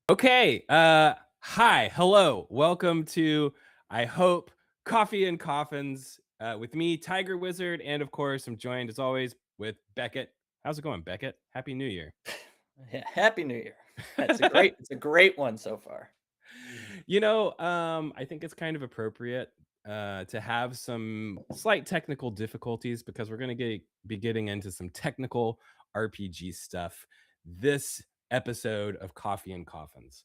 Okay. Hi. Hello. Welcome to, I hope, Coffee and Coffins with me, Tiger Wizard, and of course, I'm joined as always with Beckett. How's it going, Beckett? Happy New Year. Yeah, Happy New Year. It's a great one so far. I think it's kind of appropriate to have some slight technical difficulties because we're going to be getting into some technical RPG stuff this episode of Coffee and Coffins.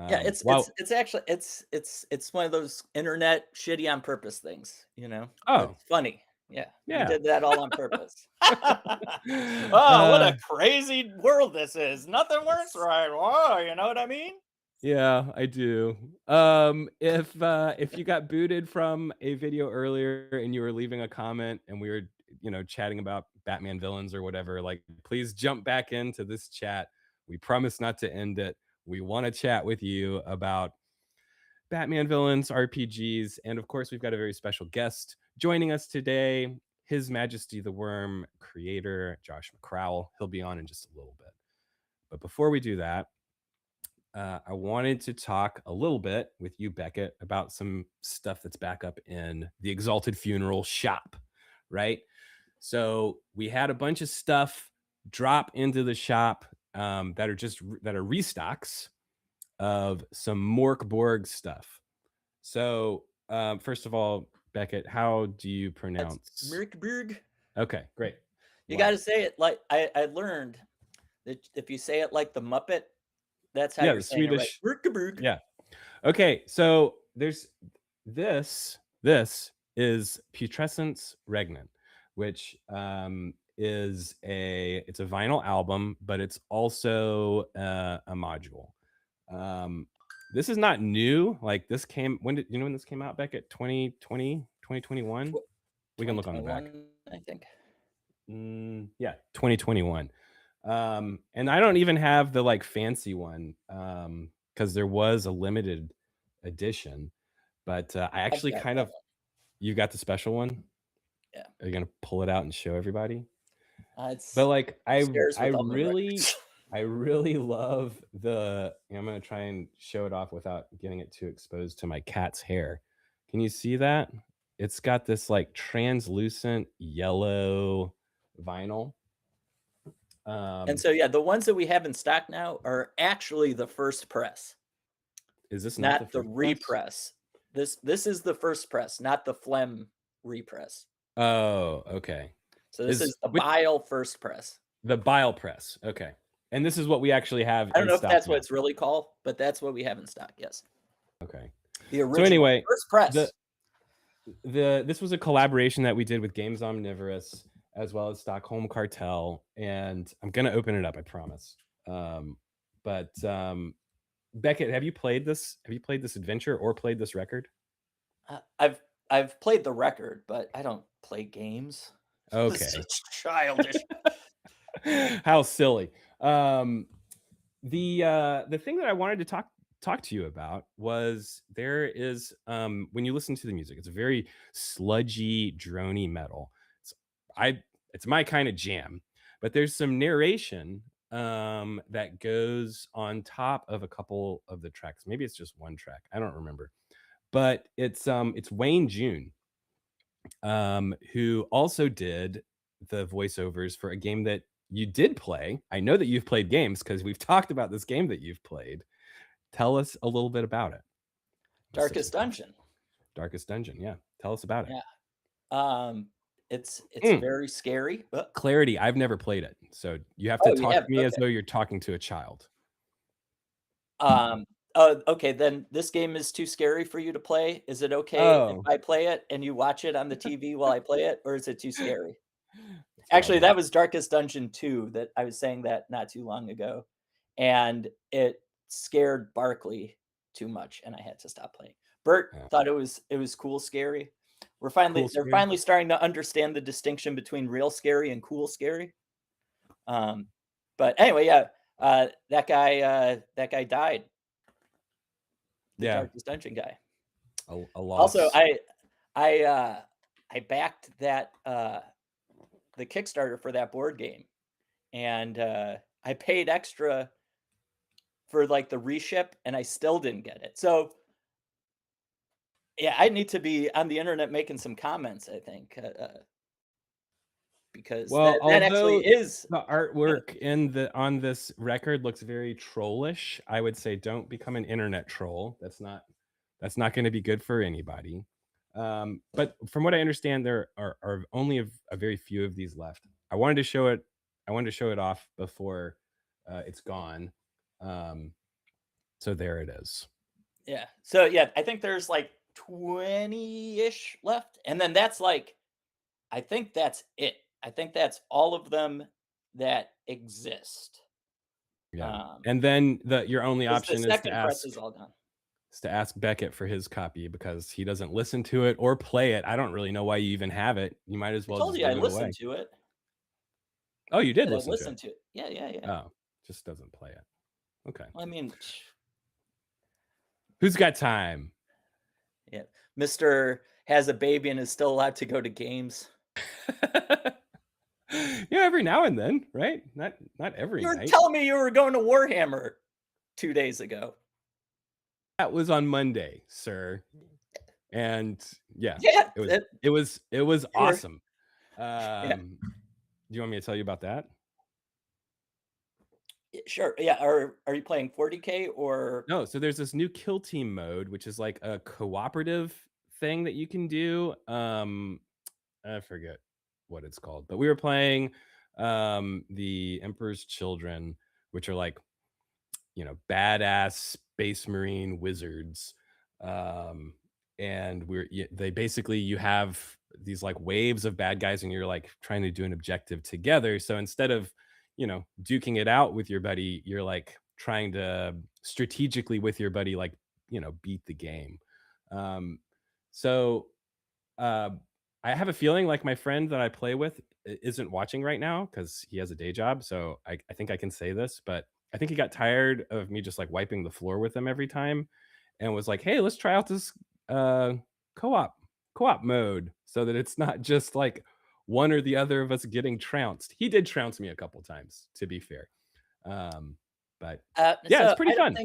Yeah, it's it's Well, it's actually it's one of those internet shitty on purpose things, oh, It's funny. Yeah, you yeah. did that all on purpose. Oh, what Uh, a crazy world this is. Nothing works right. Whoa, you know what I mean? yeah, I do. If you got booted from a video earlier and you were leaving a comment and we were, chatting about Batman villains or whatever, like please jump back into this chat. We promise not to end it. We want to chat with you about Batman villains, RPGs, and of course, we've got a very special guest joining us today. His Majesty the Worm creator, Josh McCrowell. He'll be on in just a little bit. But before we do that, I wanted to talk a little bit with you, Beckett, about some stuff that's back up in the Exalted Funeral shop, right? So we had a bunch of stuff drop into the shop that are restocks of some Morkborg stuff. So first of all, Beckett, how do you That's pronounce? Mirkberg. Okay, great. You Love got to it. say it like I learned that if you say it like the Muppet, that's how Yeah, you're the saying it right. Swedish. Mirkberg. Yeah. Okay, so there's this is putrescence regnant, which it's a vinyl album, but it's also a module. Um, this is not new. Like this came when did you know when this came out? Back at 2020, 2021. We can look on the back. 2021, I think. Yeah, 2021. And I don't even have the like fancy one because there was a limited edition, but I I've actually got kind that of one. you got the special one. Yeah. Are you gonna pull it out and show everybody? But It's like upstairs I with all my really records. I really love I'm gonna try and show it off without getting it too exposed to my cat's hair. Can you see that? It's got this like translucent yellow vinyl. And Um, so, yeah, the ones that we have in stock now are actually the first press, is this not the not the first press? repress. This is the first press, not the phlegm repress. Oh, okay. So this Is is the with bile first press. the bile press. Okay. And this is what we actually have I don't in know if stock that's what now. it's really called, but that's what we have in stock, yes. Okay. The So original anyway, first the press. this was a collaboration that we did with Games Omnivorous as well as Stockholm Cartel, and I'm gonna open it up, I promise. But Beckett, have you played this? Have you played this adventure or played this record? I've played the record, but I don't play games. This is Okay. just childish. How silly. Um, the thing that I wanted to talk to you about was there is when you listen to the music, it's a very sludgy, drony metal. I it's my kind of jam, but there's some narration that goes on top of a couple of the tracks. Maybe it's just one track. I don't remember. But it's Wayne June who also did the voiceovers for a game that you did play. I know that you've played games because we've talked about this game that you've played. Tell us a little bit about it. That's such a Darkest Dungeon. Darkest Dungeon. Yeah, tell us about it. Yeah. Um, it's Mm, very scary. clarity. I've never played it, so you have to Oh, you talk to have? me as Okay. though you're talking to a child. Okay, then this game is too scary for you to play. Is it okay if Oh, I play it and you watch it on the TV while I play it, or is it too scary? it's Actually, probably that was Darkest Dungeon 2 that I was saying that not too long ago, and it scared Barkley too much, and I had to stop playing. Bert thought it was cool scary. cool. They're Scary. finally starting to understand the distinction between real scary and cool scary. Um, but anyway, yeah, that guy died, the Yeah, Darkest Dungeon guy. a Also, loss. I, uh, I backed the Kickstarter for that board game, and, I paid extra for, like, the reship, and I still didn't get it. So, yeah, I need to be on the internet making some comments, I think, because Well, that actually although is the kind of artwork in the on this record looks very trollish, I would say don't become an internet troll. That's not gonna be good for anybody. But from what I understand, there are only a very few of these left. I wanted to show it off before, it's gone. Um, so there it is. yeah. So, yeah, I think there's, like, 20-ish left, and then that's, like I think that's it. I think that's all of them that exist. Yeah. Um, And then your only 'Cause the option second press is all done. is to ask Beckett for his copy because he doesn't listen to it or play it. I don't really know why you even have it. You might as I well told just you I give it listened away. to it. Oh, you did Yeah, I listen to it. listened to it. Yeah, yeah, yeah. Oh, just doesn't play it. Okay. I mean, Who's got time? yeah. Mister has a baby and is still allowed to go to games. Every now and then, right? Not every You were night. telling me you were going to Warhammer 2 days ago. That was on Monday, sir. And yeah, Yeah, it was that it was you were awesome. yeah, Do you want me to tell you about that? sure, yeah, are you playing 40K or No, so there's this new kill team mode, which is like a cooperative thing that you can do. I forget what it's called, but we were playing the Emperor's Children, which are like, badass space marine wizards. Um, and they basically you have these like waves of bad guys and you're like trying to do an objective together. So instead of, duking it out with your buddy, you're like trying to strategically with your buddy, like, beat the game. Um, so uh, I have a feeling like my friend that I play with isn't watching right now because he has a day job. So I think I can say this, but I think he got tired of me just like wiping the floor with him every time and was like, hey, let's try out this uh, co-op co-op mode so that it's not just like one or the other of us getting trounced. He did trounce me a couple times, to be fair. Um, but yeah, it's so pretty fun.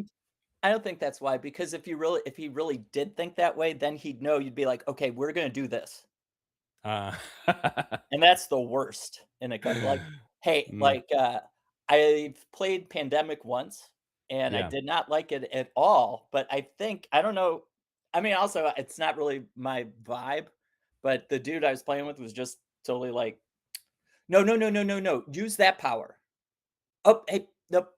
I don't think that's why, because if he really did think that way, then he'd know you'd be like, "Okay, we're gonna do this." Uh, And that's the worst in a like, hey, mm, like, I've played Pandemic once, and I yeah. did not like it at all, but I don't know, I mean, also, it's not really my vibe, but the dude I was playing with was just totally like, "No, no, no, no, no, no, use that power. Oh, hey, nope."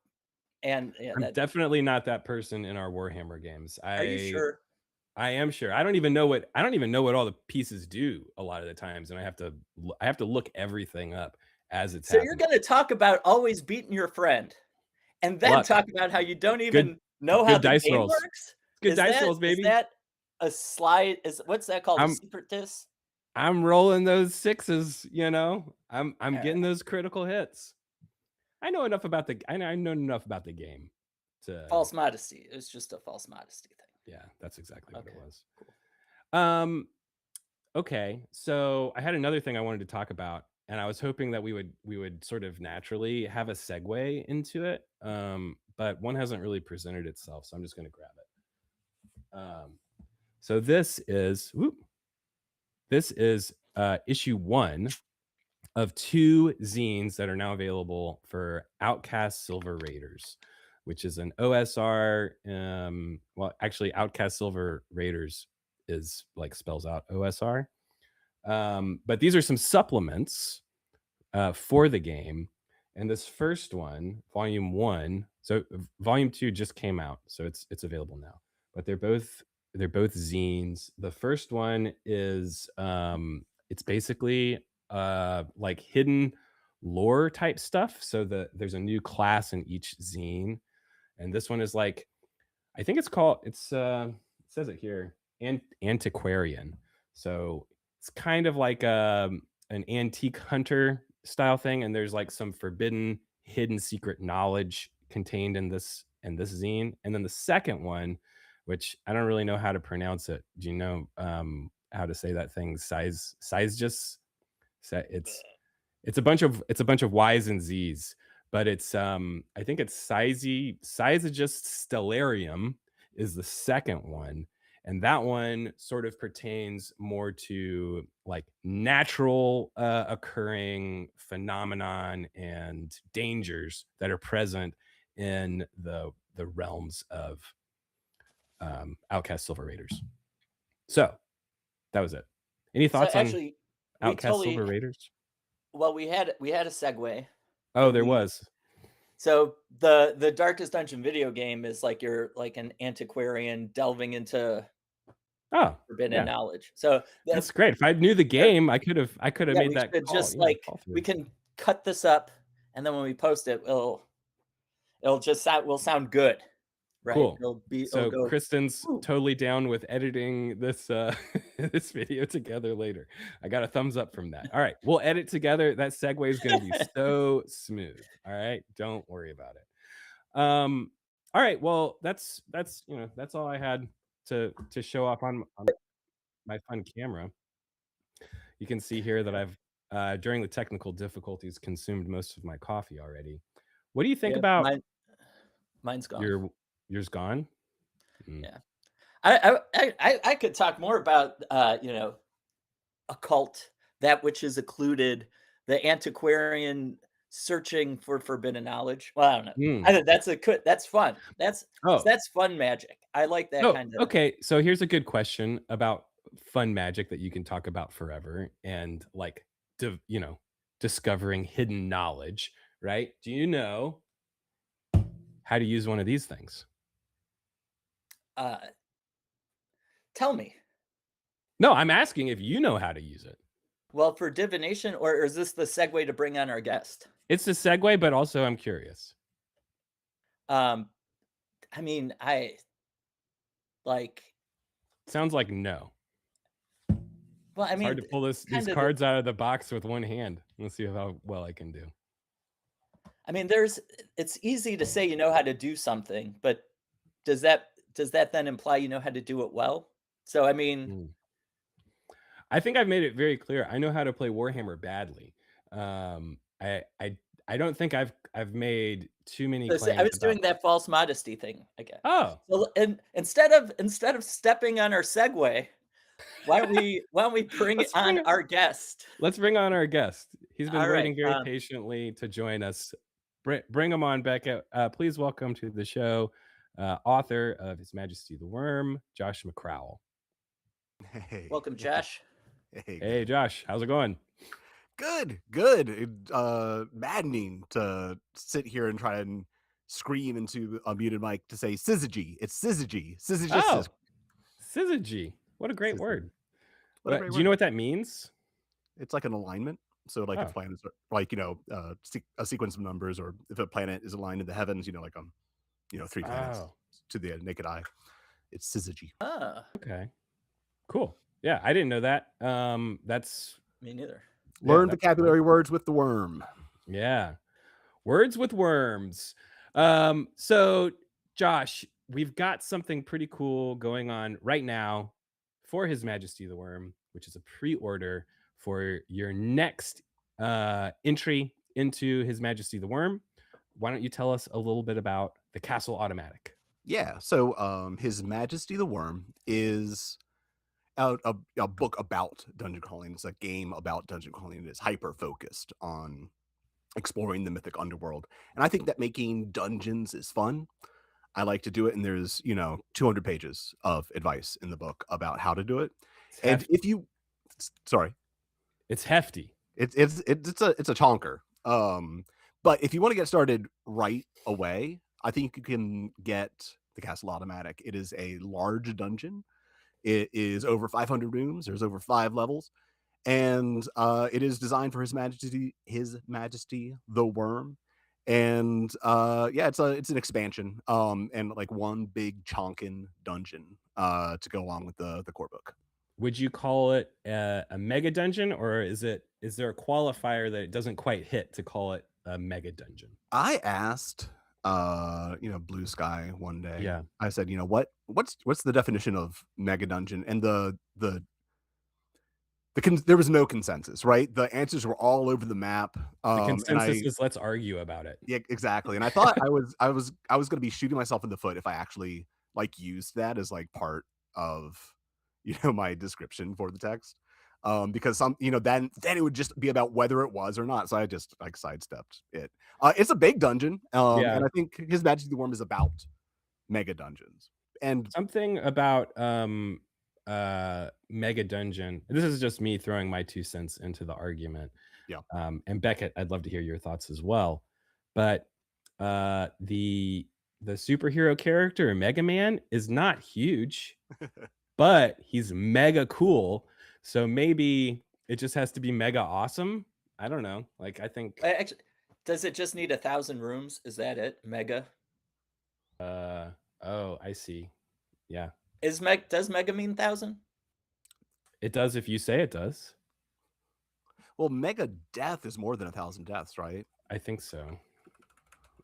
And, yeah, I'm that definitely not that person in our Warhammer games. are you I sure? I am sure. I don't even know what all the pieces do a lot of the times, and I have to look everything up as it's So you're happening. gonna talk about always beating your friend, and then Luck, talk about how you don't good even know how good the dice game rolls. works? Good dice rolls, Is baby. that a slide is what's that called, a I'm secret diss? I'm rolling those sixes, I'm getting Alright, those critical hits. I know enough about the game to false modesty, it's just a false modesty yeah, that's exactly thing. what it Okay, was. cool. Um Okay, so I had another thing I wanted to talk about, and I was hoping that we would sort of naturally have a segue into it, but one hasn't really presented itself, so I'm just going to grab it. So this is issue one of two zines that are now available for Outcast Silver Raiders, which is an OSR. Well, actually, Outcast Silver Raiders is like spells out OSR. But these are some supplements for the game. And this first one, volume one, so volume two just came out, so it's available now. But they're both zines. The first one is it's basically like hidden lore type stuff. So there's a new class in each zine, and this one is like I think it says it here, antiquarian. So it's kind of like an antique hunter style thing, and there's like some forbidden, hidden secret knowledge contained in this zine. And then the second one, which I don't really know how to pronounce it. Do you know how to say that thing? Size just it's a bunch of Y's and Z's, but it's I think it's Sizegist Stellarium is the second one, and that one sort of pertains more to like natural occurring phenomenon and dangers that are present in the realms of Outcast Silver Raiders. So that was it. Any So thoughts on actually, we Outcast totally Silver Raiders? well, we had a segue, Oh, but there we was. so the Darkest Dungeon video game is like you're like an antiquarian delving into Oh, forbidden yeah. knowledge. So That's great. If I knew the there game, I could have yeah, made we that should call, just like call we through. can cut this up, and then when we post it, it'll just will sound good, right? Cool. It'll So go, Kristen's "Ooh." totally down with editing this this video together later. I got a thumbs up from that. All right, we'll edit together. That segue is gonna be so smooth. All right, don't worry about it. All right, well, that's that's all I had to show off on my fun camera. You can see here that I've during the technical difficulties consumed most of my coffee already. What do you think Yeah, about mine's gone. your yours gone? Mm. Yeah. I could talk more about, occult, that which is occluded, the antiquarian searching for forbidden knowledge. Well, I don't know. I Mm. think that's fun. Oh, That's fun magic. I like that oh, kinda. okay. So here's a good question about fun magic that you can talk about forever and like discovering hidden knowledge, right? Do you know how to use one of these things? uh, Tell me. No, I'm asking if you know how to use it. Well, for divination, or is this the segue to bring on our guest? It's a segue, but also I'm curious. Um, I mean, like Sounds like no. well, I It's hard mean, to pull these kind of cards out of the box with one hand. Let's see how well I can do. I mean, it's easy to say you know how to do something, but does that then imply you know how to do it well? So, I mean, Mm. I think I've made it very clear. I know how to play Warhammer badly. Um, I I I don't think I've made too many I claims was about. doing that false modesty thing again. Oh, So, and instead of stepping on our segue, why don't we bring let's on bring our guest? let's bring on our guest. He's been All right. waiting very patiently to join us. Bring him on, Beckett. Please welcome to the show, author of His Majesty the Worm, Josh McCrowell. Hey, Welcome, Josh. hey, Hey, Josh, how's it going? good, good. Maddening to sit here and try and scream into a muted mic to say syzygy. It's syzygy, syzygistic. Oh, syzygy. What a great Syzygy. word. What a great Do you word. know what that means? It's like an alignment. So, like if Oh, planets are like a sequence of numbers, or if a planet is aligned in the heavens, like three planets oh, to the naked eye. It's syzygy. Ah, okay. Cool. Yeah, I didn't know that. me neither. Yeah, Learn that's cool. vocabulary words with the worm. Yeah. Words with worms. So Josh, we've got something pretty cool going on right now for His Majesty the Worm, which is a pre-order for your next entry into His Majesty the Worm. Why don't you tell us a little bit about the Castle Automatic? Yeah. So, His Majesty the Worm is a book about dungeon crawling. It's a game about dungeon crawling. It is hyper focused on exploring the mythic underworld. And I think that making dungeons is fun. I like to do it. And there's, 200 pages of advice in the book about how to do it. It's And hefty. if you, sorry, It's hefty. it's a chonker. But if you want to get started right away, I think you can get the Castle Automatic. It is a large dungeon. It is over 500 rooms. There's over 5 levels, and it is designed for His Majesty the Worm. And yeah, it's an expansion, and like one big chonkin dungeon to go along with the core book. Would you call it a mega dungeon, or is there a qualifier that it doesn't quite hit to call it a mega dungeon? I asked Blue Sky one day. Yeah. I said, what's the definition of mega dungeon? And the there was no consensus, right? The answers were all over the map. The And consensus is let's argue about it. yeah, exactly. And I thought I was gonna be shooting myself in the foot if I actually like used that as like part of my description for the text. Because then it would just be about whether it was or not. So I just like sidestepped it. It's a big dungeon. Yeah. And I think His Majesty the Worm is about mega dungeons. And Something about mega dungeon. This is just me throwing my 2 cents into the argument. yeah. And Beckett, I'd love to hear your thoughts as well. But the superhero character Mega Man is not huge, but he's mega cool. So maybe it just has to be mega awesome. I don't know. Like I think Actually, does it just need 1,000 rooms? Is that it? Mega? oh, I see. Yeah. Does mega mean 1,000? It does if you say it does. Well, mega death is more than 1,000 deaths, right? I think so.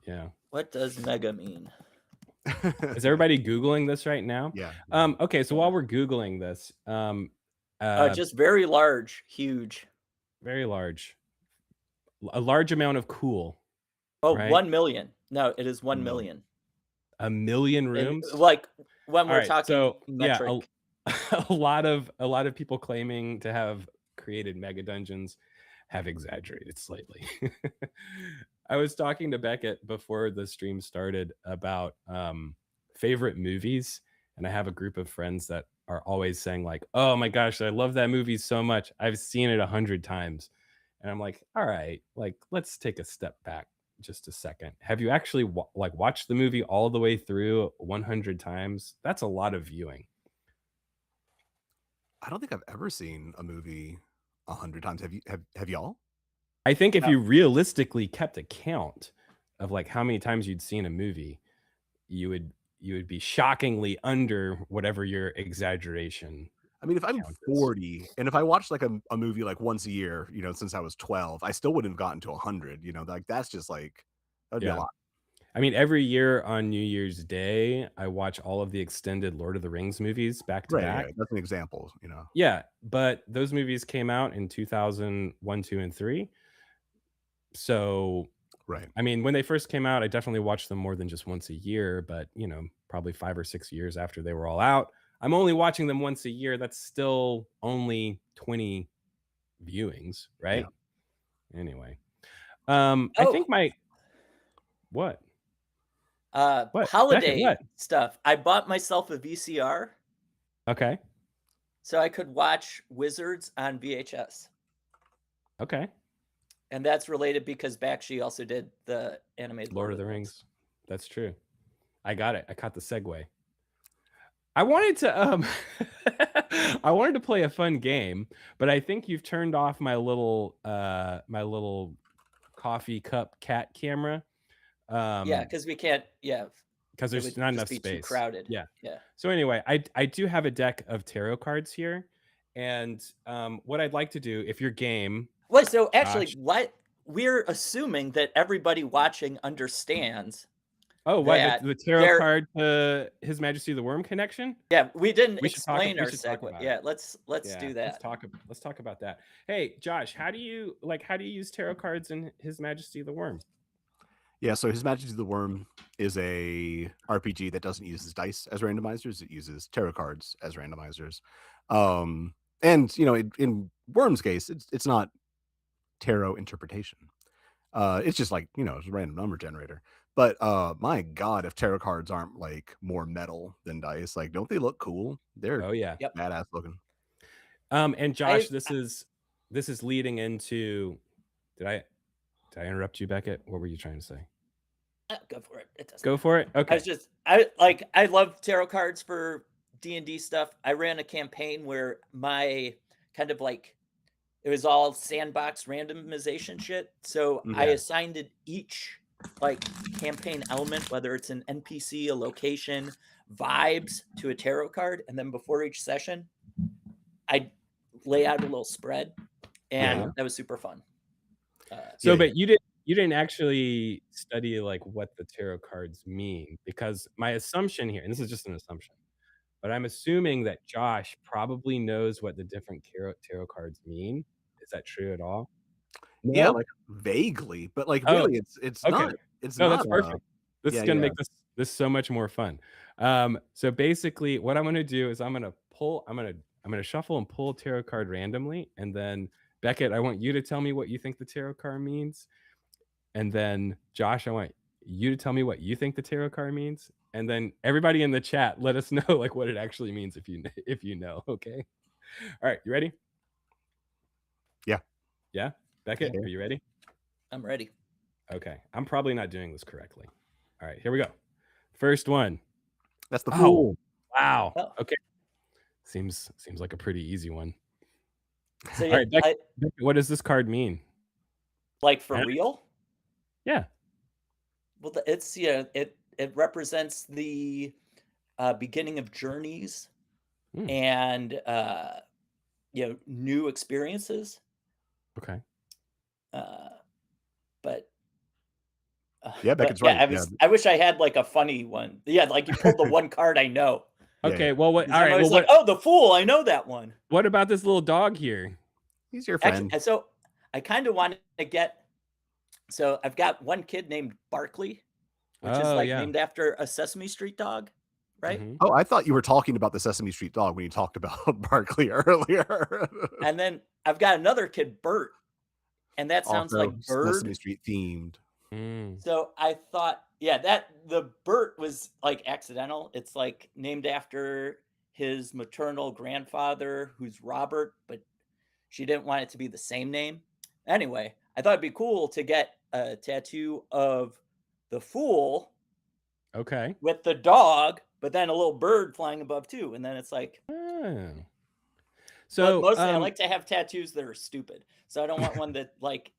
Yeah. What does mega mean? Is everybody Googling this right now? Yeah. Okay, so while we're Googling this, Just very large, huge. very large. A large amount of cool. Oh, Right? 1 million. No, it is 1 No. million. 1 million And, rooms? like when we're Alright, talking so yeah, metric. a lot of people claiming to have created mega dungeons have exaggerated slightly. I was talking to Beckett before the stream started about favorite movies, and I have a group of friends that are always saying like, "Oh my gosh, I love that movie so much. I've seen it 100 times." And I'm like, "All right, like let's take a step back just a second. Have you actually watched the movie all the way through 100 times? That's a lot of viewing." I don't think I've ever seen a movie 100 times. Have y'all? I think if No. you realistically kept a count of like how many times you'd seen a movie, you would be shockingly under whatever your exaggeration I mean, if I'm count is. 40 and if I watched like a movie like once a year, since I was 12, I still wouldn't have gotten to 100, like that's just like that'd be a Yeah. lot. I mean, every year on New Year's Day, I watch all of the extended Lord of the Rings movies back to Right, back. right. That's an example. Yeah, but those movies came out in 2001, 2, and 3. So, Right. I mean, when they first came out, I definitely watched them more than just once a year, but, probably 5 or 6 years after they were all out. I'm only watching them once a year. That's still only 20 viewings, right? Anyway. I Oh, think what? What? Beckett, holiday what? stuff. I bought myself a VCR Okay. so I could watch Wizards on VHS. Okay. And that's related because Bakshi also did the animated Lord of the Rings. That's true. I got it. I caught the segue. I wanted to I wanted to play a fun game, but I think you've turned off my little coffee cup cat camera. Yeah, because we can't. Yeah, Because it there's would not just enough be too space. crowded. Yeah. Yeah. So anyway, I do have a deck of tarot cards here, and what I'd like to do, if you're game, Wait, so actually, Josh. what we're assuming that everybody watching understands. Oh, what that the tarot there- card to His Majesty the Worm connection? Yeah, we didn't We should talk explain our we should talk segue. about Yeah, it. let's Yeah, do that. Let's talk about that. Hey, Josh, how do you use tarot cards in His Majesty the Worm? Yeah, so His Majesty the Worm is a RPG that doesn't use dice as randomizers. It uses tarot cards as randomizers. And in Worm's case, it's not tarot interpretation. It's just like, it's a random number generator. But my God, if tarot cards aren't like more metal than dice, like don't they look cool? They're Oh yeah. Yep. badass looking. And Josh, this is leading into. Did I interrupt you, Beckett? What were you trying to say? Go for it. It doesn't. Go for it. Okay. I love tarot cards for D&D stuff. I ran a campaign where my kind of like it was all sandbox randomization shit. So I assigned it each like campaign element, whether it's an NPC, a location, vibes to a tarot card, and then before each session, I lay out a little spread, and that was super fun. But you didn't actually study like what the tarot cards mean, because my assumption here, and this is just an assumption, but I'm assuming that Josh probably knows what the different tarot cards mean. Is that true at all? Yeah, No? like, vaguely, but, like, Oh, really, it's okay. not it's No, not, that's perfect. This is yeah, gonna yeah. make this so much more fun. So basically what I'm gonna do is I'm gonna shuffle and pull a tarot card randomly, and then Beckett, I want you to tell me what you think the tarot card means, and then Josh, I want you to tell me what you think the tarot card means, and then everybody in the chat, let us know, like, what it actually means if you know, okay? Alright, you ready? Yeah. Yeah? Beckett, Yeah. are you ready? I'm ready. Okay. I'm probably not doing this correctly. Alright, here we go. First one. That's the Oh, Fool. wow. Oh. Okay. Seems like a pretty easy one. So yeah, Alright, Beckett, what does this card mean? like for I don't real? Yeah. Well, it's it represents the beginning of journeys Mm, and new experiences. okay. Uh, but Yeah, but Beckett's yeah, right, yeah. I wish I had like a funny one. Yeah, like you pulled the one card I know. Yeah, Okay, yeah. well, what 'Cause I'm alright, well, always like, what oh, the Fool, I know that one. what about this little dog here? He's your Actually, friend. so I kind of want to get. So I've got one kid named Barkley, which is Oh, like yeah. named after a Sesame Street dog, right? Mhm. Oh, I thought you were talking about the Sesame Street dog when you talked about Barkley earlier. And then I've got another kid, Bert, and that sounds Also, like Sesame bird. Street themed. Mm. So I thought, yeah, that the Bert was like accidental. It's like named after his maternal grandfather, who's Robert, but she didn't want it to be the same name. Anyway, I thought it'd be cool to get a tattoo of the Fool Okay. with the dog, but then a little bird flying above too. And then it's like, Oh. but So, mostly I like to have tattoos that are stupid. So I don't want one that like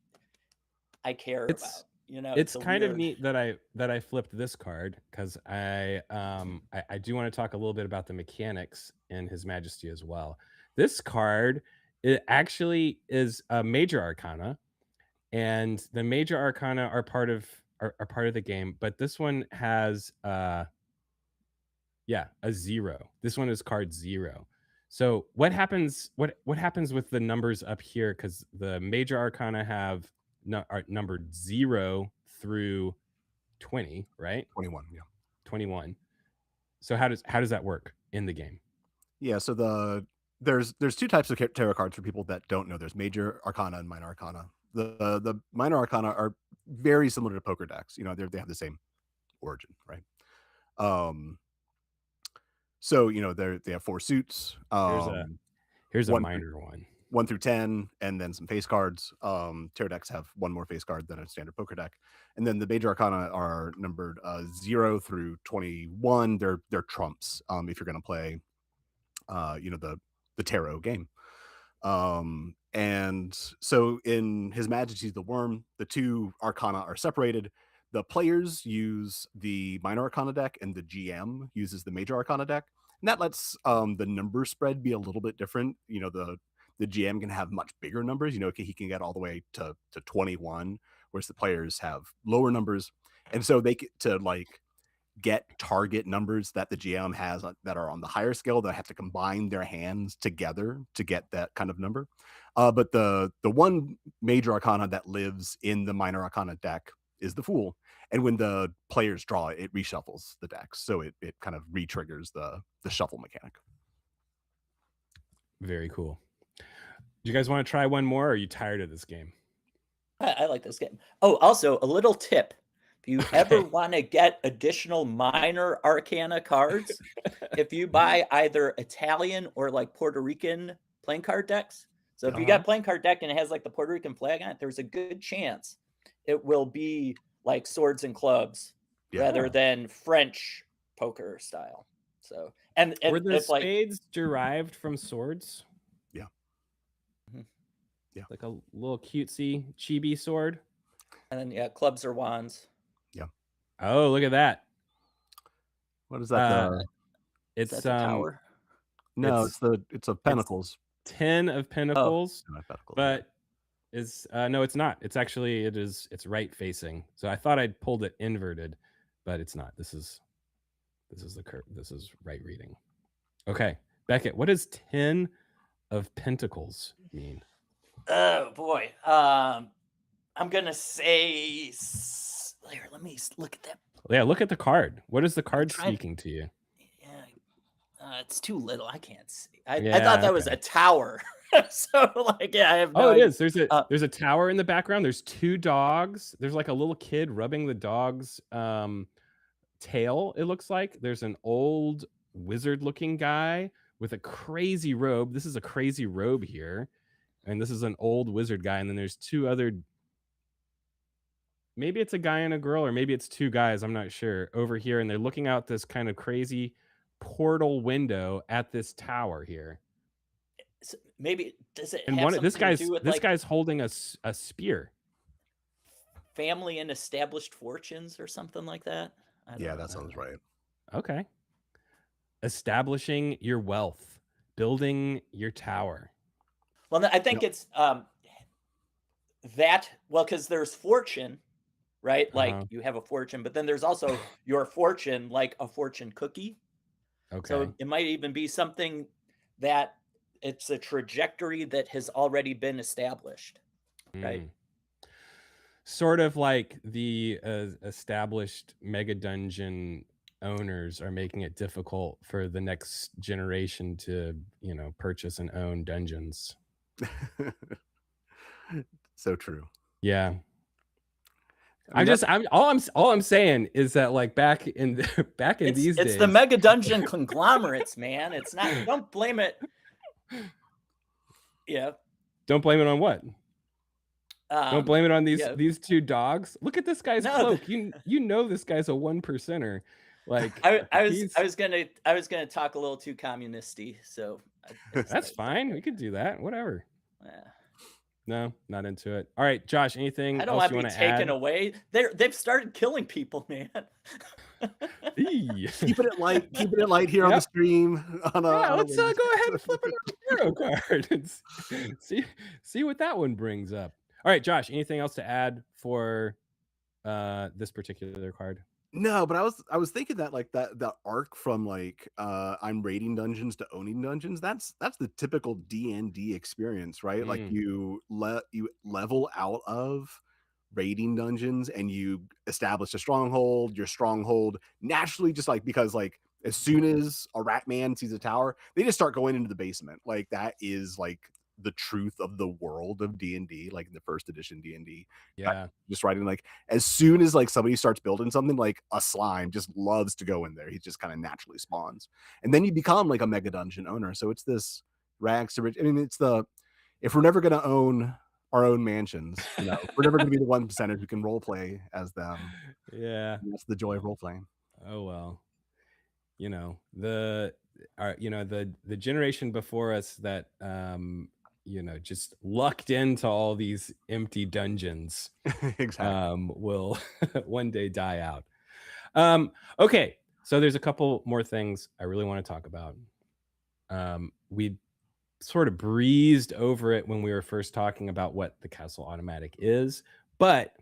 I care it's about. You know, it's it's a kind of weird. neat that I flipped this card because I do want to talk a little bit about the mechanics in His Majesty as well. This card, it actually is a major arcana, and the major arcana are part of the game, but this one has yeah, a 0. This one is card 0. So what happens with the numbers up here? Because the major arcana have are numbered 0 through 20, right? 21, yeah. 21. So how does that work in the game? Yeah, so there's two types of tarot cards for people that don't know. There's major arcana and minor arcana. The minor arcana are very similar to poker decks. You know, they have the same origin, right? Um, so you know they have 4 suits, Here's a one minor one. 1 through 10, and then some face cards. Tarot decks have one more face card than a standard poker deck, and then the major arcana are numbered 0 through 21. They're trumps. If you're going to play, you know, the tarot game. And so in His Majesty the Worm, the two arcana are separated. The players use the minor arcana deck, and the GM uses the major arcana deck. And that lets the number spread be a little bit different. You know, the GM can have much bigger numbers. You know, he can get all the way to 21, whereas the players have lower numbers. And so they get to like get target numbers that the GM has that are on the higher scale. They have to combine their hands together to get that kind of number. But the one major arcana that lives in the minor arcana deck is the Fool. And when the players draw it, it reshuffles the decks. So it kind of re-triggers the shuffle mechanic. Very cool. Do you guys want to try one more, or are you tired of this game? I like this game. Oh, also a little tip. If you ever want to get additional minor arcana cards, if you buy either Italian or like Puerto Rican playing card decks. So if you got playing card deck and it has like the Puerto Rican flag on it, there's a good chance it will be like swords and clubs rather than French poker style. So and Were the if like spades derived from swords? Yeah. Yeah. Like a little cutesy chibi sword? and then clubs or wands. Yeah. Oh, look at that. What is that? Is It's that the tower? No, it's a pentacles. 10 of pentacles, Pentacles, but is no, it's not. It's actually it's right facing. So I thought I'd pulled it inverted, but it's not. This is right reading. Okay, Beckett, what does 10 of Pentacles mean? Oh boy. I'm gonna say. Here, let me look at that. Yeah, look at the card. What is the I'm card trying. speaking to you? Yeah, it's too little. I can't see. I thought Yeah, that was okay. a tower. So like, yeah, I have no Oh, it idea. is. There's a tower in the background. There's 2 dogs. There's like a little kid rubbing the dog's tail, it looks like. There's an old wizard-looking guy with a crazy robe. This is a crazy robe here, and this is an old wizard guy, and then there's 2 other, maybe it's a guy and a girl, or maybe it's 2 guys, I'm not sure, over here, and they're looking out this kind of crazy portal window at this tower here. Maybe does it And have one of something to do with this like guy's holding a spear. family and established fortunes or something like that? I Yeah, don't that know. sounds right. Okay. Establishing your wealth, building your tower. Well, I think Yep. it's that, well, because there's fortune, right? Like Uh-huh. you have a fortune, but then there's also your fortune, like a fortune cookie. Okay. So it might even be something that it's a trajectory that has already been established, right? Mm. Sort of like the established mega dungeon owners are making it difficult for the next generation to, purchase and own dungeons. So true. Yeah. I mean, that's All I'm saying is that like back in back in these It's the days. mega dungeon conglomerates, man. It's not. Don't blame it. Yeah. Don't blame it on what? Don't blame it on Yeah. these 2 dogs. Look at this guy's No, cloak. You know this guy's a 1 percenter. Like I he's was gonna talk a little too communisty, so that's fine. We could do that. Whatever. yeah. No, not into it. All right, Josh, anything I don't else want you to be want to taken add? away. They've started killing people, man. Eee. keeping it light here on the Yep. stream. Yeah, On a let's go ahead and flip another hero card and see what that one brings up. All right, Josh, anything else to add for this particular card? No, but I was thinking that like that arc from like I'm raiding dungeons to owning dungeons, that's the typical D&D experience, right? Like Mm, you level out of raiding dungeons and you establish a stronghold. Your stronghold naturally, just like, because like as soon as a rat man sees a tower, they just start going into the basement. Like that is like the truth of the world of D&D, like in the first edition D&D. yeah. Just writing like as soon as like somebody starts building something, like a slime just loves to go in there. He just kind of naturally spawns, and then you become like a mega dungeon owner. So it's this rags to rich. I mean, it's the, if we're never going to own our own mansions, we're never going to be the 1% who can role play as them. Yeah. And that's the joy of role playing. Oh well. The the generation before us that just lucked into all these empty dungeons Exactly. will one day die out. Okay, so there's a couple more things I really want to talk about. We sort of breezed over it when we were first talking about what the Castle Automatic is, but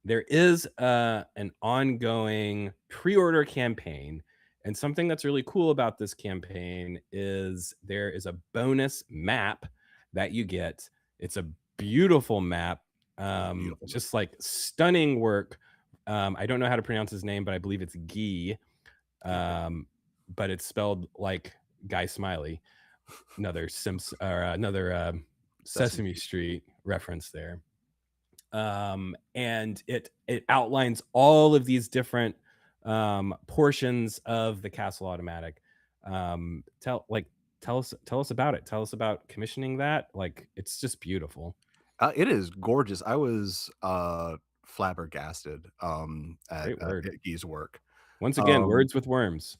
there is an ongoing pre-order campaign, and something that's really cool about this campaign is there is a bonus map that you get. It's a beautiful map, Beautiful. just like stunning work. I don't know how to pronounce his name, but I believe it's Guy, but it's spelled like Guy Smiley. Another Sesame Street reference there. And it outlines all of these different portions of the Castle Automatic. Tell us about it. Tell us about commissioning that. Like, it's just beautiful. It is gorgeous. I was flabbergasted at Great word. Guy's work. Once again, words with worms.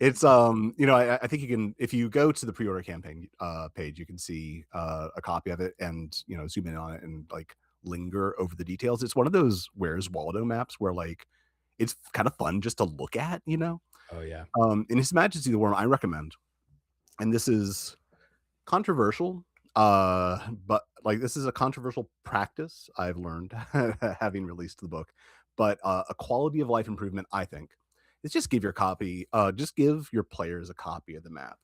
It's I think you can, if you go to the pre-order campaign page, you can see a copy of it and zoom in on it and like linger over the details. It's one of those Where's Waldo maps where like it's kind of fun just to look at. Oh yeah. In His Majesty the Worm, I recommend, and this is controversial, but like this is a controversial practice I've learned having released the book, but a quality of life improvement, I think, is just give your players a copy of the map.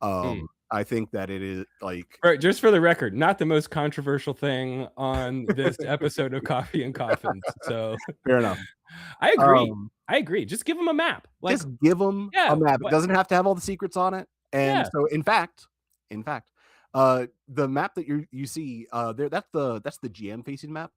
Hmm. I think that it is like Just for the record, not the most controversial thing on this episode of Coffee and Coffins. So fair enough. I agree. Um, I agree. Just give them a map. Like, just give them a yeah, map. It what? doesn't have to have all the secrets on it. And Yeah. so, in fact, the map that you see there, that's the GM facing map.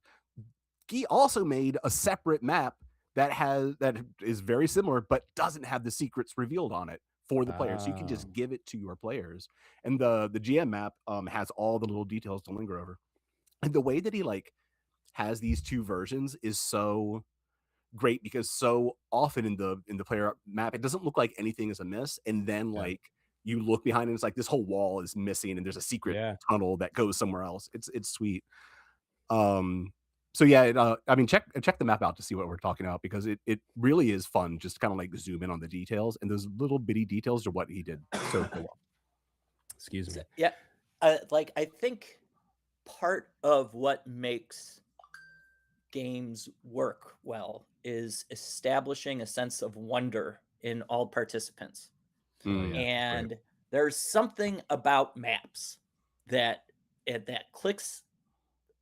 He also made a separate map that is very similar, but doesn't have the secrets revealed on it for the players. So you can Oh, just give it to your players. And the GM map has all the little details to linger over. And the way that he like has these two versions is so great because so often in the player map it doesn't look like anything is amiss, and then yeah. like you look behind and it's like this whole wall is missing and there's a secret Yeah. tunnel that goes somewhere else. It's sweet. So yeah, I mean check the map out to see what we're talking about, because it really is fun just kind of like zoom in on the details, and those little bitty details are what he did so well. Excuse me. Yeah, like I think part of what makes games work well is establishing a sense of wonder in all participants. Oh, yeah. And there's something about maps that clicks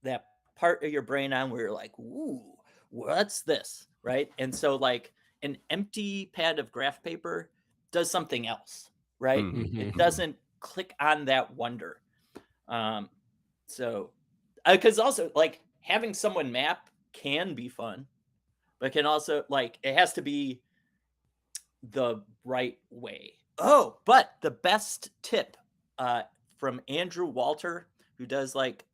that part of your brain on where you're like, ooh, what's this? Right. And so like an empty pad of graph paper does something else, right? Mhm. It doesn't click on that wonder. So because also like having someone map can be fun, but can also like it has to be the right way. Oh, but the best tip from Andrew Walter, who does like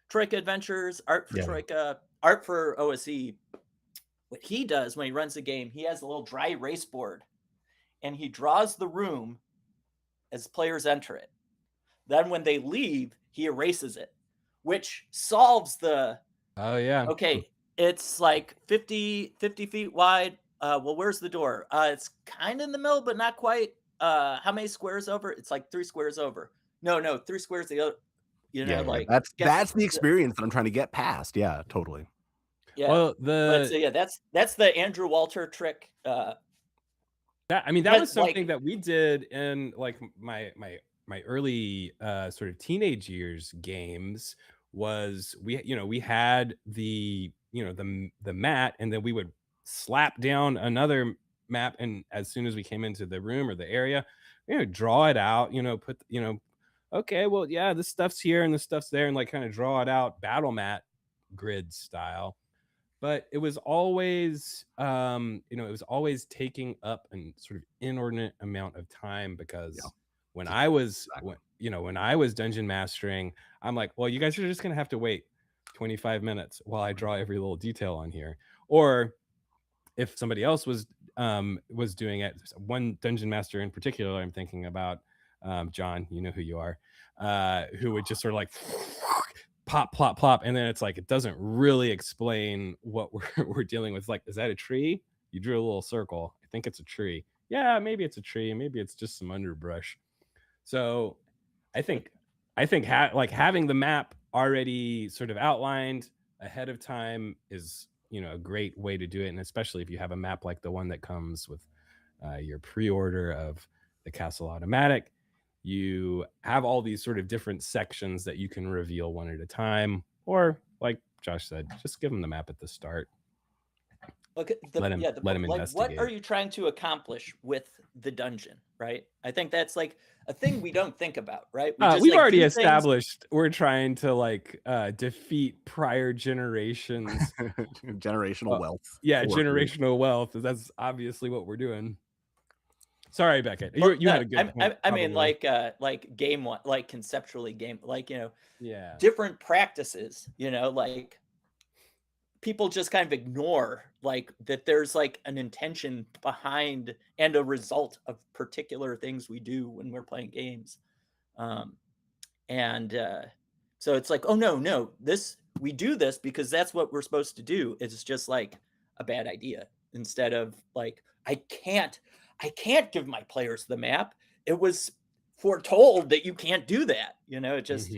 Troika Adventures, Art for Yeah. Troika, Art for OSE. What he does when he runs the game, he has a little dry erase board and he draws the room as players enter it. Then when they leave, he erases it, which solves the, Oh, yeah. okay, it's like 50 feet wide. Well, where's the door? It's kind of in the middle, but not quite. How many squares over? It's like 3 squares over. No, 3 squares the other. You know, like that's the experience that I'm trying to get past. Yeah, totally. Yeah. Well, But so yeah, that's the Andrew Walter trick. that was but, something like- that we did in like my early sort of teenage years games. Was we had the the mat, and then we would slap down another map, and as soon as we came into the room or the area, draw it out, put okay, well, yeah, this stuff's here and this stuff's there, and like kind of draw it out battle mat grid style. But it was always taking up a sort of inordinate amount of time, because when I was when I was dungeon mastering, I'm like, well, you guys are just gonna have to wait 25 minutes while I draw every little detail on here. Or if somebody else was doing it, one dungeon master in particular I'm thinking about, John, you know who you are, who would just sort of like pop, plop, plop, and then it's like it doesn't really explain what we're dealing with. Like, is that a tree? You drew a little circle. I think it's a tree. Yeah, maybe it's a tree. Maybe it's just some underbrush. So I think having the map already sort of outlined ahead of time is a great way to do it, and especially if you have a map like the one that comes with your pre-order of the Castle Automatic, you have all these sort of different sections that you can reveal one at a time, or like Josh said, just give them the map at the start. Okay, let him like, investigate. what are you trying to accomplish with the dungeon, right? I think that's like a thing we don't think about, right? We've like, already established we're trying to like defeat prior generations. Generational wealth. Yeah, generational wealth. That's obviously what we're doing. Sorry, Beckett. You had a good point. I mean, like game one, like conceptually game, like yeah, different practices. Like people just kind of ignore like that. There's like an intention behind and a result of particular things we do when we're playing games, and so it's like, oh no, we do this because that's what we're supposed to do. It's just like a bad idea. Instead of like, I can't give my players the map. It was foretold that you can't do that. It just,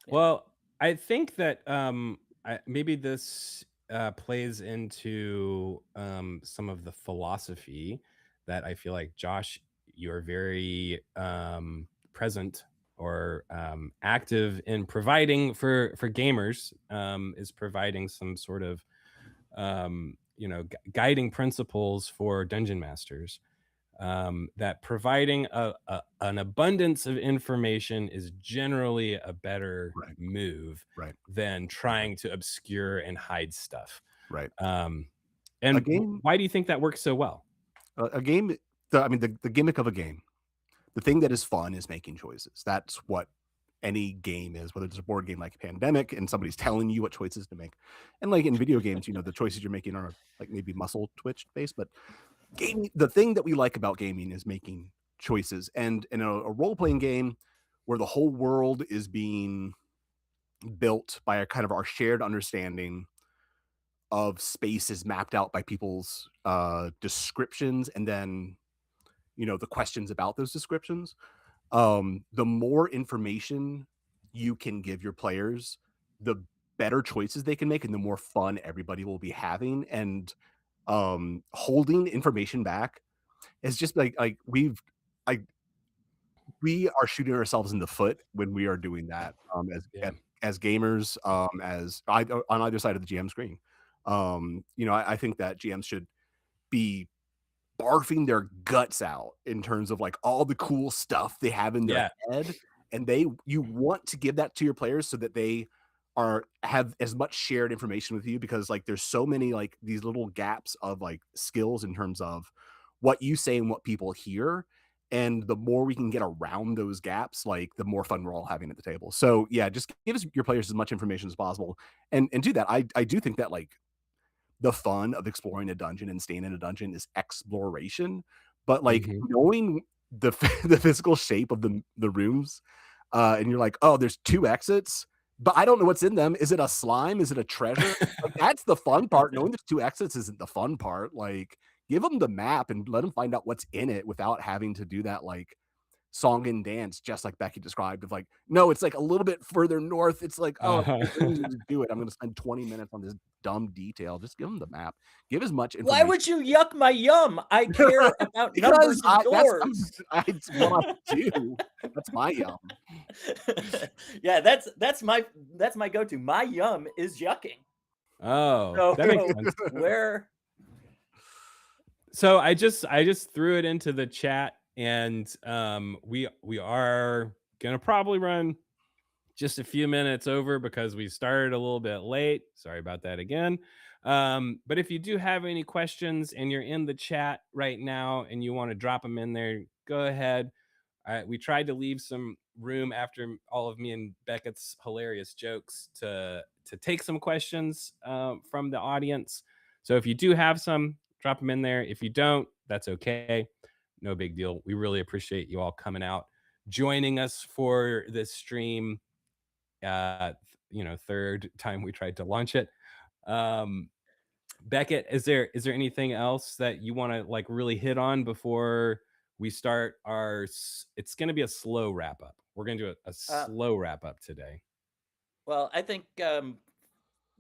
well, I think that maybe this plays into some of the philosophy that I feel like, Josh, you're very present or active in providing for gamers, is providing some sort of guiding principles for dungeon masters, that providing an abundance of information is generally a better Right. move Right. than trying to obscure and hide stuff. Right. Um, A and game, why do you think that works so well? a game. I mean, the gimmick of a game, the thing that is fun is making choices. That's what any game is, whether it's a board game like Pandemic and somebody's telling you what choices to make. And like in video games, the choices you're making are like maybe muscle twitch based, but gaming, the thing that we like about gaming is making choices. And in a role-playing game where the whole world is being built by a kind of our shared understanding of space is mapped out by people's descriptions and then the questions about those descriptions, the more information you can give your players, the better choices they can make and the more fun everybody will be having. And holding information back is just like we are shooting ourselves in the foot when we are doing that, Yeah. as gamers, as on either side of the GM screen. I think that GMs should be barfing their guts out in terms of like all the cool stuff they have in their Yeah. head, and you want to give that to your players so that they have as much shared information with you, because like there's so many like these little gaps of like skills in terms of what you say and what people hear, and the more we can get around those gaps, like the more fun we're all having at the table. So yeah, just give your players as much information as possible, and do that. I do think that like the fun of exploring a dungeon and staying in a dungeon is exploration, but like Mhm. knowing the the physical shape of the rooms, and you're like, oh, there's two exits, but I don't know what's in them. Is it a slime? Is it a treasure? Like that's the fun part. Knowing there's two exits isn't the fun part. Like give them the map and let them find out what's in it without having to do that like song and dance, just like Becky described, of like, no, it's like a little bit further north. It's like, oh, Uh-huh. I need to do it. I'm going to spend 20 minutes on this dumb detail. Just give them the map. Give as much Why information. would you yuck my yum? I care about numbers Because and doors. it's what I do. That's my yum. Yeah, that's my go-to. My yum is yucking. Oh, So that makes sense. where So I just threw it into the chat, and we are gonna probably run just a few minutes over because we started a little bit late. Sorry about that again. But if you do have any questions and you're in the chat right now and you want to drop them in there, go ahead. We tried to leave some room after all of me and Beckett's hilarious jokes to take some questions from the audience. So if you do have some, drop them in there. If you don't, that's okay. No big deal. We really appreciate you all coming out, joining us for this stream. Third time we tried to launch it. Um, Beckett, is there anything else that you want to like really hit on before we start it's going to be a slow wrap up. We're going to do a uh, slow wrap up today. well, I think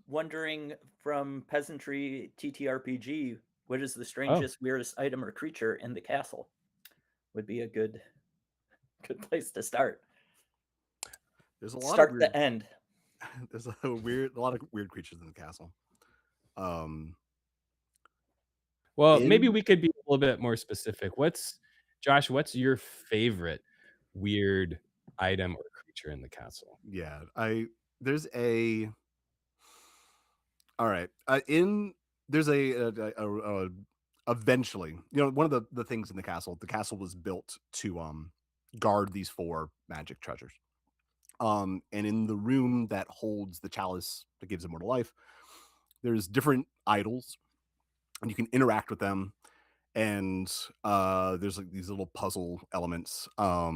wondering from peasantry TTRPG, what is the Oh, strangest, weirdest item or creature in the castle? Would be a good place to start. There's a lot of Start weird the end. there's a lot of weird creatures in the castle. Um well, maybe in we could be a little bit more specific. What's your favorite weird item or creature in the castle? yeah, I there's a all right. In there's eventually, one of the things in the castle was built to guard these four magic treasures. And in the room that holds the chalice that gives immortal life, there's different idols, and you can interact with them. And there's like these little puzzle elements that are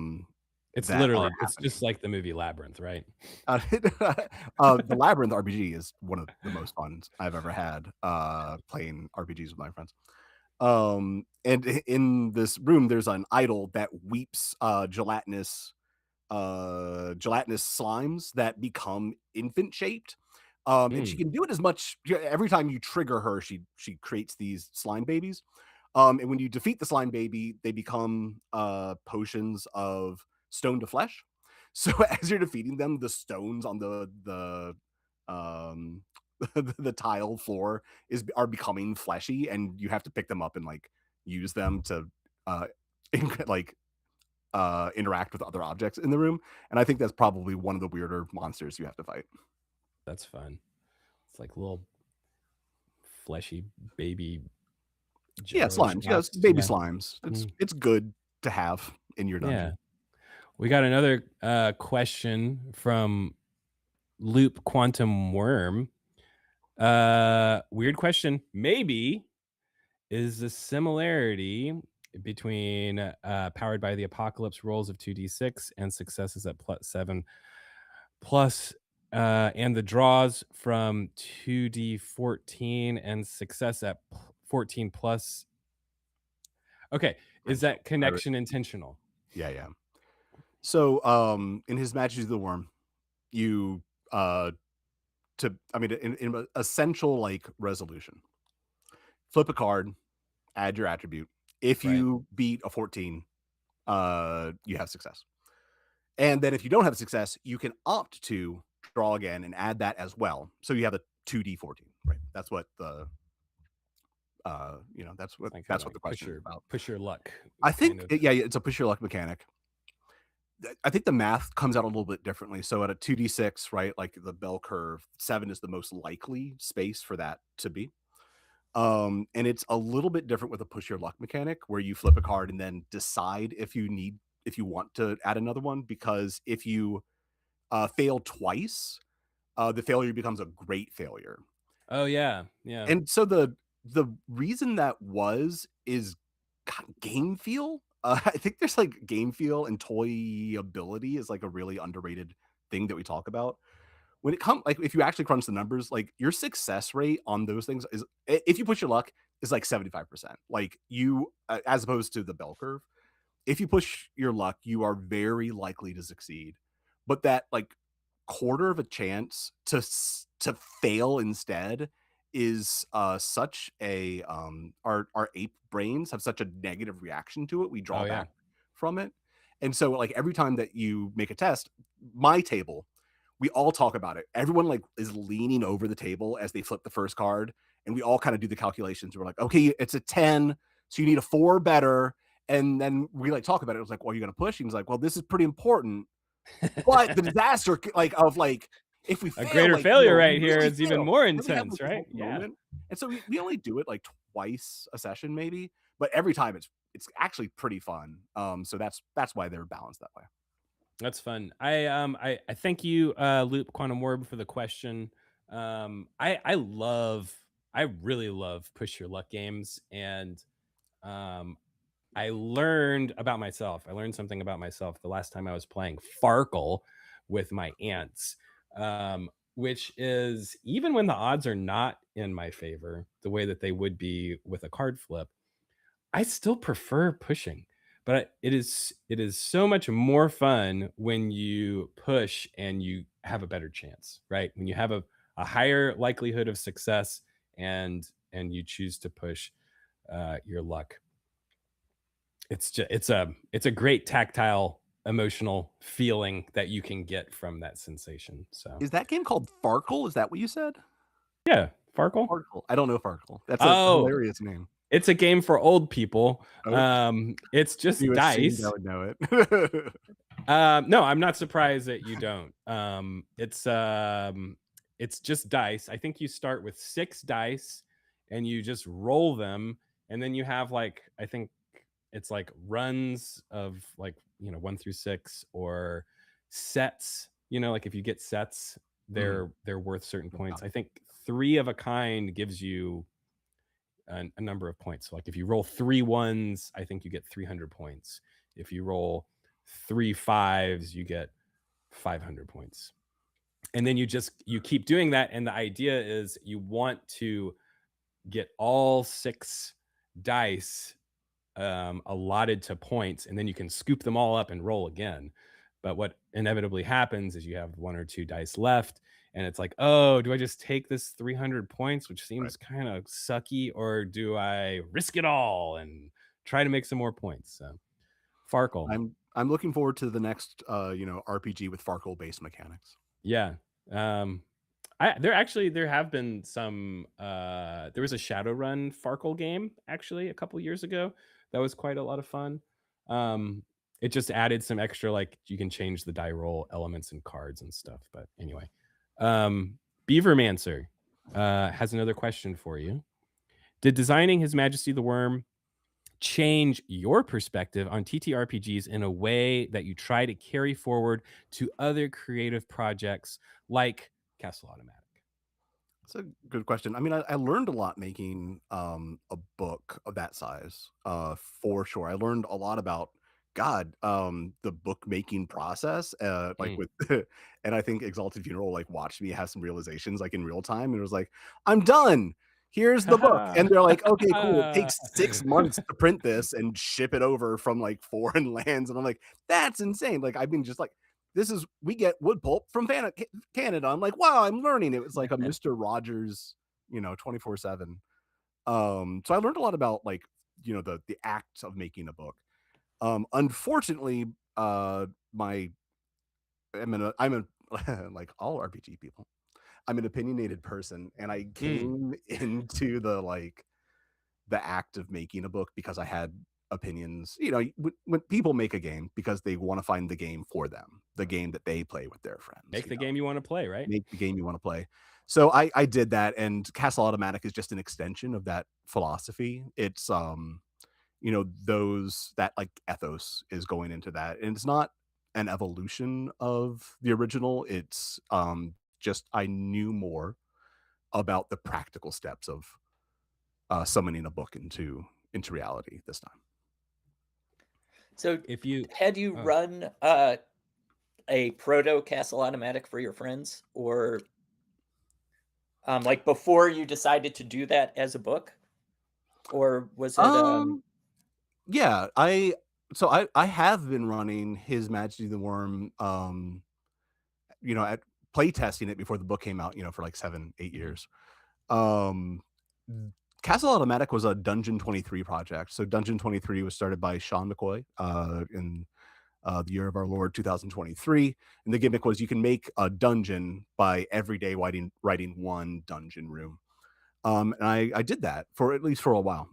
It's happening. just like the movie Labyrinth, right? Uh, the Labyrinth RPG is one of the most fun I've ever had playing RPGs with my friends. And in this room, there's an idol that weeps gelatinous slimes that become infant shaped. And she Mm. can do it as much every time you trigger her, she creates these slime babies. And when you defeat the slime baby, they become potions of stone to flesh. So as you're defeating them, the stones on um the tile floor are becoming fleshy, and you have to pick them up and like use them to uh like interact with other objects in the room. And I think that's probably one of the weirder monsters you have to fight. That's fun. It's like little fleshy baby Yeah, jello slimes. Yes, shots. baby Yeah. slimes. Mm. It's good to have in your Yeah. dungeon. We got another question from Loop Quantum Worm. Weird question. Maybe is the similarity between powered by the apocalypse rolls of 2d6 and successes at +7 plus and the draws from 2d14 and success at 14 plus. Okay, is that connection intentional? Yeah, yeah. So, in His Majesty the Worm, you in a essential like resolution, flip a card, add your attribute. If Right. you beat a 14, you have success. And then if you don't have success, you can opt to draw again and add that as well. So you have a 2d14, right? That's what the that's what Like the question is about. push your luck. I kind think of. yeah, it's a push your luck mechanic. I think the math comes out a little bit differently. So at a 2d6, right, like the bell curve, 7 is the most likely space for that to be. And it's a little bit different with a push your luck mechanic where you flip a card and then decide if you want to add another one, because if you fail twice, the failure becomes a great failure. Oh yeah, yeah. And so the reason that is game feel. I think there's like game feel and toyability is like a really underrated thing that we talk about. When it comes like if you actually crunch the numbers, like your success rate on those things is if you push your luck is like 75%. Like you as opposed to the bell curve. If you push your luck, you are very likely to succeed. But that like quarter of a chance to fail instead is such a our ape brains have such a negative reaction to it. We draw Oh, yeah. back from it. And so like every time that you make a test, my table, we all talk about it. Everyone like is leaning over the table as they flip the first card, and we all kind of do the calculations. We're like, okay, it's a 10, so you need a 4 better. And then we like talk about it. It was like, well, you're gonna push. He was like, well, this is pretty important. But the disaster, if we A fail, greater like failure we right here really is even fail. more Then we have intense, this right? Yeah. moment, and so we only do it like twice a session, maybe. But every time it's actually pretty fun. So that's why they're balanced that way. That's fun. I thank you, Loop Quantum Orb, for the question. I really love push your luck games, and I learned about myself. I learned something about myself the last time I was playing Farkle with my aunts, which is even when the odds are not in my favor, the way that they would be with a card flip, I still prefer pushing. But it is so much more fun when you push and you have a better chance, right? When you have a higher likelihood of success and you choose to push your luck. It's a great tactile emotional feeling that you can get from that sensation. So Is that game called Farkle? Is that what you said? yeah, Farkle. Farkle. I don't know Farkle. That's a Oh, hilarious name. it's a game for old people. Okay. It's just You assumed I dice. would know it. No, I'm not surprised that you don't. It's just dice. I think you start with 6 dice and you just roll them, and then you have like I think it's like runs of like 1 through 6 or sets. Like if you get sets, they're worth certain points. I think 3 of a kind gives you a number of points. So like if you roll 3 ones, I think you get 300 points. If you roll 3 5s, you get 500 points. And then you keep doing that, and the idea is you want to get all 6 dice allotted to points, and then you can scoop them all up and roll again. But what inevitably happens is you have 1 or 2 dice left, and it's like, oh, do I just take this 300 points, which Right. seems kind of sucky, or do I risk it all and try to make some more points? So Farkle. I'm looking forward to the next RPG with Farkle based mechanics. Yeah. There have been some there was a Shadowrun Farkle game actually a couple years ago that was quite a lot of fun. It just added some extra, like, you can change the die roll elements and cards and stuff. But anyway, Beavermancer has another question for you. Did designing His Majesty the Worm change your perspective on TTRPGs in a way that you try to carry forward to other creative projects like Castle Automatic? That's a good question. I mean, I learned a lot making a book of that size, for sure. I learned a lot about the book making process, like Mm. with, and I think Exalted Funeral like watched me have some realizations like in real time, and it was like, I'm done. Here's the book, and they're like, okay, cool. It takes 6 months to print this and ship it over from like foreign lands, and I'm like, that's insane. Like, I've been just like, we get wood pulp from Canada. I'm like, wow, I'm learning. It was like a Mr. Rogers, 24/7. So I learned a lot about like, the act of making a book. Unfortunately, my I'm a like all RPG people. I'm an opinionated person, and I Mm. came into the act of making a book because I had opinions. When people make a game because they want to find the game for them, the game that they play with their friends. Make the game you want to play, right? Make the game you want to play. So I did that, and Castle Automatic is just an extension of that philosophy. It's those that like ethos is going into that, and it's not an evolution of the original. It's just I knew more about the practical steps of summoning a book into reality this time. So, If you had you oh, run a proto Castle Automatic for your friends, or like before you decided to do that as a book, or was it? Um, yeah, I have been running His Majesty the Worm, at play testing it before the book came out, for like 7, 8 mhm. years. Um, Castle Automatic was a Dungeon 23 project. So Dungeon 23 was started by Sean McCoy in the year of our Lord 2023, and the gimmick was you can make a dungeon by every day writing one dungeon room. And I did that for at least for a while.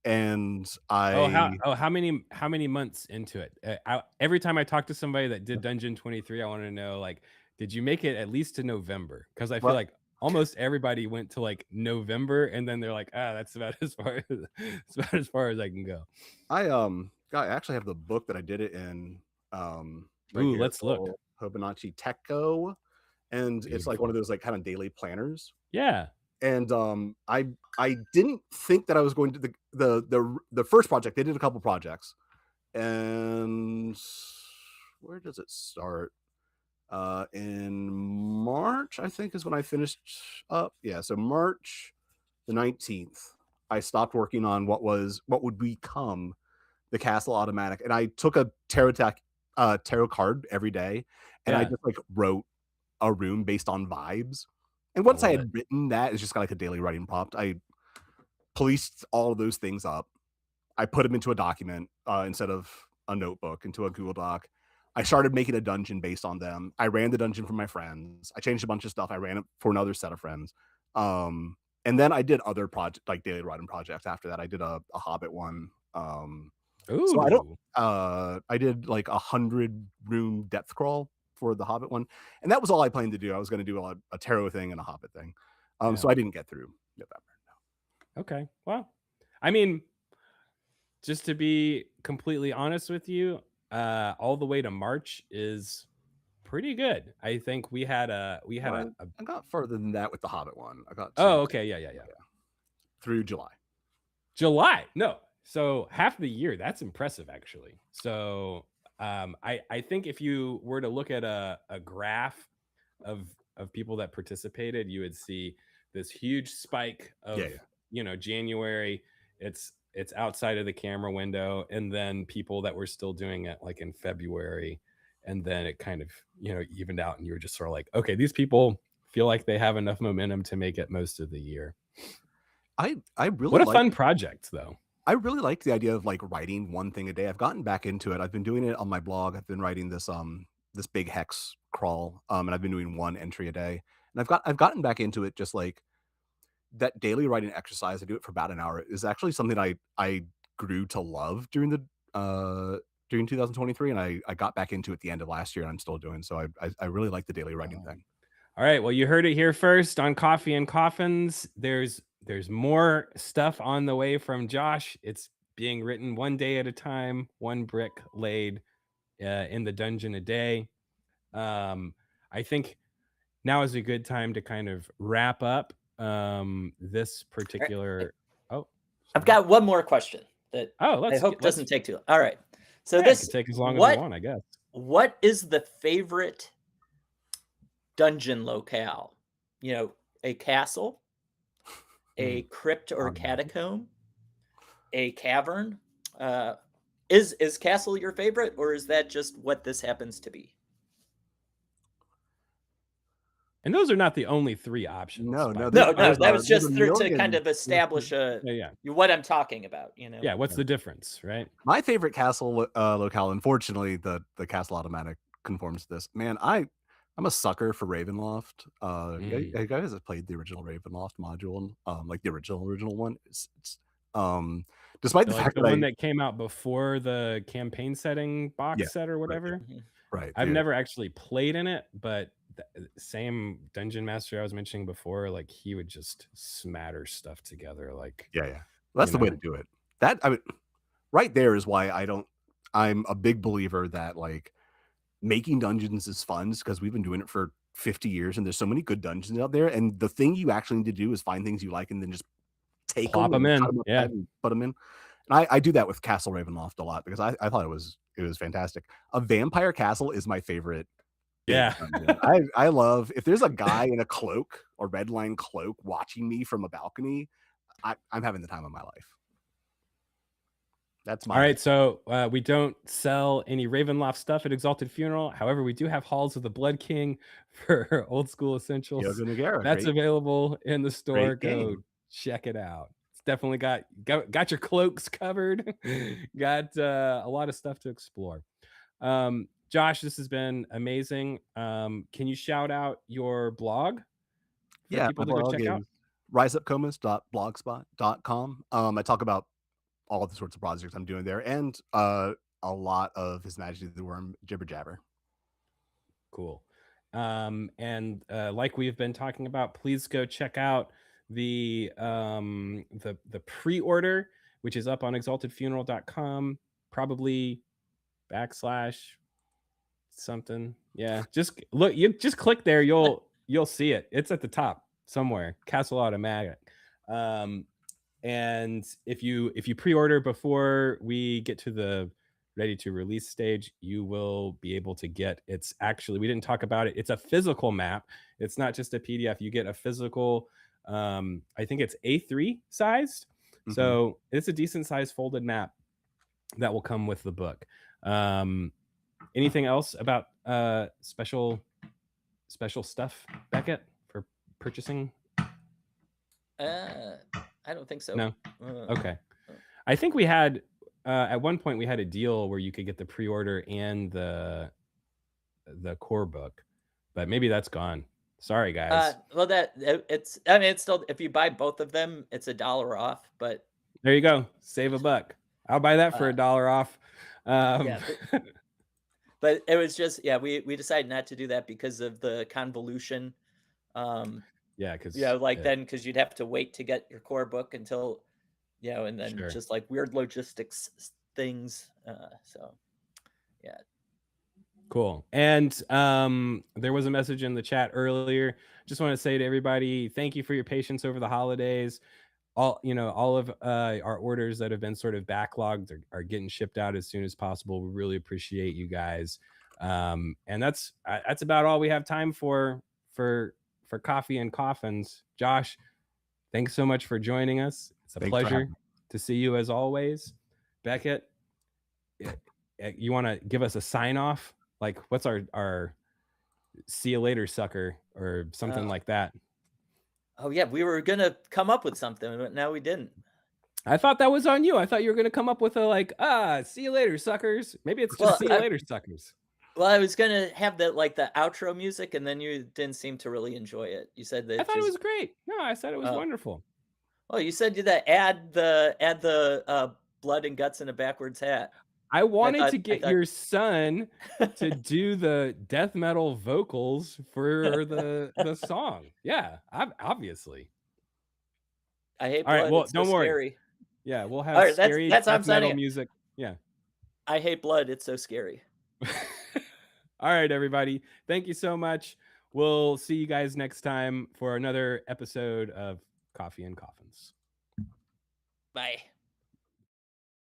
And I How many months into it? Every time I talk to somebody that did Dungeon 23, I want to know, like, did you make it at least to November? Because I feel well, like almost everybody went to like November, and then they're like, that's about as far as it's about as far as I can go. I actually have the book that I did it in right Ooh, here. let's look. Hobonichi Tekko, and it's like one of Beautiful. those like kind of daily planners. Yeah. And I didn't think that I was going to the first project. They did a couple projects, and where does it start? In March, I think, is when I finished up. Yeah, so March the 19th, I stopped working on what would become the Castle Automatic, and I took a tarot card every day, and I Yeah. just like wrote a room based on vibes. And I once I love it. had written that, it's just got like a daily writing prompt. I policed all of those things up. I put them into a document instead of a notebook, into a Google Doc. I started making a dungeon based on them. I ran the dungeon for my friends. I changed a bunch of stuff. I ran it for another set of friends. And then I did other project like daily writing projects after that. I did a Hobbit one. So Ooh. I did like 100 room depth crawl for the Hobbit one, and that was all I planned to do. I was going to do a tarot thing and a Hobbit thing. Yeah. So I didn't get through November. Okay. Well, I mean, just to be completely honest with you, all the way to March is pretty good. I think we had Well, I got further than that with the Hobbit one. I got to oh, okay, yeah, yeah, yeah. through July. July. No. So half the year, that's impressive actually. So I think if you were to look at a graph of people that participated, you would see this huge spike Yeah, of, yeah. January. It's outside of the camera window, and then people that were still doing it like in February, and then it kind of evened out, and you were just sort of like, okay, these people feel like they have enough momentum to make it most of the year. I really what a fun project though. I really like the idea of like writing one thing a day. I've gotten back into it. I've been doing it on my blog. I've been writing this this big hex crawl, and I've been doing one entry a day. And I've gotten back into it, just like that daily writing exercise. I do it for about an hour. Is actually something I grew to love during 2023, and I got back into it at the end of last year, and I'm still doing so. I really like the daily writing thing. All right, well, you heard it here first on Coffee and Coffins. There's more stuff on the way from Josh. It's being written one day at a time, one brick laid in the dungeon a day. I think now is a good time to kind of wrap up this particular. Oh, I've got one more question that I hope doesn't take too long. All right, so this could take as long as you want, I guess. What is the favorite dungeon locale? A castle, a crypt or catacomb, a cavern. Is castle your favorite, or is that just what this happens to be? And those are not the only three options. No. That was just to kind of establish what I'm talking about. Yeah. What's the difference, right? My favorite castle locale, unfortunately, the castle automatic conforms to this. Man, I'm a sucker for Ravenloft. You guys have played the original Ravenloft module, like the original one. It's despite the fact the one that came out before the campaign setting box set or whatever. Right. I've never actually played in it, but the same dungeon master I was mentioning before, like he would just smatter stuff together. Like yeah. That's the way to do it. That right there is why I'm a big believer that like making dungeons is fun, because we've been doing it for 50 years and there's so many good dungeons out there. And the thing you actually need to do is find things you like and then just plop them in. And put them in. And I do that with Castle Ravenloft a lot, because I thought it was fantastic. A vampire castle is my favorite. Yeah. I love if there's a guy in a cloak or red line cloak watching me from a balcony, I'm having the time of my life. That's my all right. So we don't sell any Ravenloft stuff at Exalted Funeral. However, we do have Halls of the Blood King for old school essentials. That's available in the store. Go check it out. It's definitely got your cloaks covered. Got a lot of stuff to explore. Josh, this has been amazing. Can you shout out your blog for people to go check out? riseupcomas.blogspot.com. I talk about all the sorts of projects I'm doing there, and a lot of His Majesty the Worm jibber jabber. Cool. And like we've been talking about, please go check out the pre-order, which is up on exaltedfuneral.com, probably / something. Yeah, just look, you just click there, you'll see it. It's at the top somewhere, Castle Automatic. And if you pre-order before we get to the ready to release stage, you will be able to get, it's actually, we didn't talk about it, it's a physical map. It's not just a PDF. You get a physical, I think it's A3 sized. So it's a decent sized folded map that will come with the book. Anything else about special stuff, Beckett, for purchasing? I don't think so. No. Okay. I think we had at one point we had a deal where you could get the pre-order and the core book, but maybe that's gone. Sorry, guys. Well, it's still, if you buy both of them, it's $1 off. But there you go, save $1. I'll buy that for $1 off. But it was just, we decided not to do that because of the convolution. Because because you'd have to wait to get your core book until, and then just like weird logistics things. Cool. And there was a message in the chat earlier. Just want to say to everybody, thank you for your patience over the holidays. All of our orders that have been sort of backlogged are getting shipped out as soon as possible. We really appreciate you guys. And that's about all we have time for Coffee and Coffins. Josh, thanks so much for joining us. It's a pleasure to see you as always. Beckett, you want to give us a sign off? Like, what's our see you later sucker or something Oh. like that. Oh yeah, we were gonna come up with something, but now we didn't. I thought that was on you. I thought you were gonna come up with a like, see you later, suckers. Maybe it's just Well, see you later, suckers. Well, I was gonna have the outro music, and then you didn't seem to really enjoy it. You said I that thought it just was great. No, I said it was oh. wonderful. Oh, you said that add the blood and guts in a backwards hat. I wanted to I get thought your son to do the death metal vocals for the song. Yeah, obviously. I hate All right, blood. well, It's so don't worry. scary. Yeah, we'll All have right, scary that's how I'm death metal signing it. music. Yeah. I hate blood. It's so scary. All right, everybody. Thank you so much. We'll see you guys next time for another episode of Coffee and Coffins. Bye.